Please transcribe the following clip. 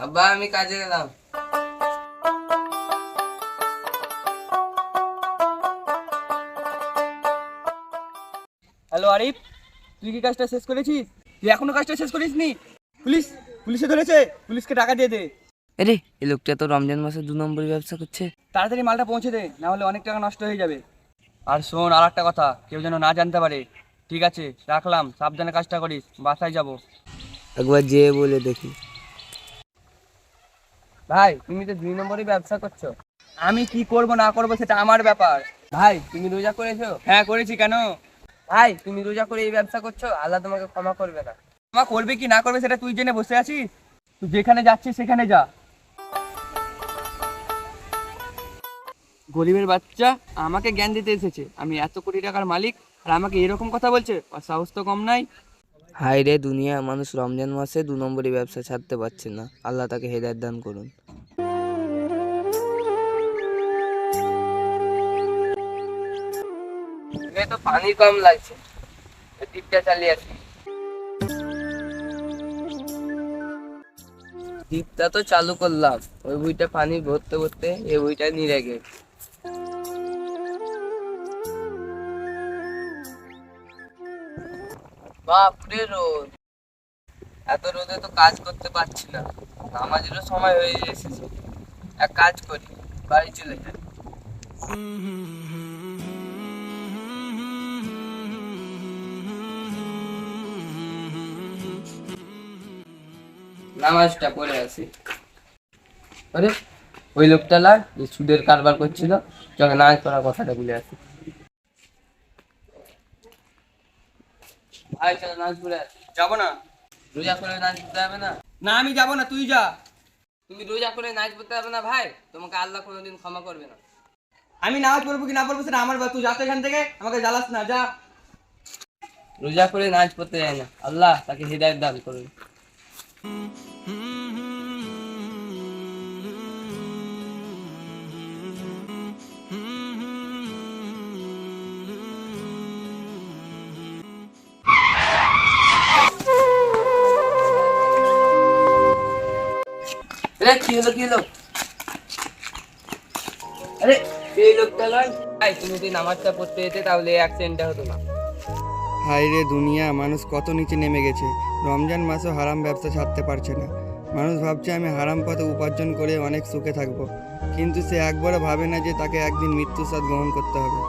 আব্বা আমি কাজে গেলাম। হ্যালো আরিফ, তুই কি কাজটা শেষ করেছিস? তুই এখনো কাজটা শেষ করিসনি? পুলিশে ধরেছে, পুলিশকে টাকা দিয়ে দে। আরে এই লোকটা তো রমজান মাসে 2 নম্বরই ব্যবসা করছে। তাড়াতাড়ি মালটা পৌঁছে দে, না হলে অনেক টাকা নষ্ট হয়ে যাবে। আর শোন, আর একটা কথা, কেউ যেন না জানতে পারে। ঠিক আছে, রাখলাম, সাবধানে কাজটা করিস, বাসায় যাব। একবার যেয়ে বলে দেখি। ভাই তুমি তো 2 নম্বরই ব্যবসা করছো। আমি কি করব না করব সেটা আমার ব্যাপার। ভাই তুমি রোজা করেছো? হ্যাঁ করেছি, কেন? ভাই তুমি রোজা করে এই ব্যবসা করছো, আল্লাহ তোমাকে ক্ষমা করবে না। ক্ষমা করবে কি না করবে সেটা তুই জেনে বসে আছিস? তুই যেখানে যাচ্ছিস সেখানে যা। গরিবের বাচ্চা আমাকে জ্ঞান দিতে এসেছে, আমি এত কোটি টাকার মালিক, আর আমাকে এরকম কথা বলছে? আর সাহস তো কম নাই। হায় রে দুনিয়া, মানুষ রমজান মাসে 2 নম্বরই ব্যবসা ছাড়তে পারছে না। আল্লাহ তাকে হেদায়েত দান করুন। তো পানি কম লাগছে, ডিপটা চালিয়ে আসি। ডিপটা তো চালু করলাম, ওই বইটা পানি ভরতে ভরতে এই বইটা নিয়ে গেছে। বাপরে রোদ, এত রোদে তো কাজ করতে পারছি না। নামাজেরও সময় হয়ে এসেছে। এক কাজ করি, বাড়ি চলে যাই। নামাজটা পড়ে আসি। আরে ওই লোকটা লাগ যে সুদের কারবার করছিল, যখন নামাজ পড়ার কথাটা ভুলে আসি। ভাই চলো নামাজ পড়ে আসি। যাবো না। রোজা করে নাচ পড়তে হবে না? না আমি যাবো না, তুই যা। তুমি রোজা করে নাচ পড়তে হবে না ভাই, তোমাকে আল্লাহ কোনোদিন ক্ষমা করবে না। আমি নামাজ পড়বো কি না পড়বো সেটা আমার ব্যাপার, তুই যা তো এখান থেকে, আমাকে জ্বালাস না, যা। রোজা করে নাচ পড়তে যায় না, আল্লাহ তাকে হিদায়াত দান করুন। আরে কি হলো কি হলো? আরে এই লোকটা নয় ভাই, তুমি যদি নামাজটা পড়তে যেতে তাহলে এই অ্যাক্সিডেন্টটা হতো না। হায় রে দুনিয়া, মানুষ কত নিচে নেমে গেছে। রমজান মাসও হারাম ব্যবসা ছাড়তে পারছে না। মানুষ ভাবছে আমি হারাম পথে উপার্জন করে অনেক সুখে থাকবো, কিন্তু সে একবারও ভাবে না যে তাকে একদিন মৃত্যুর স্বাদ গ্রহণ করতে হবে।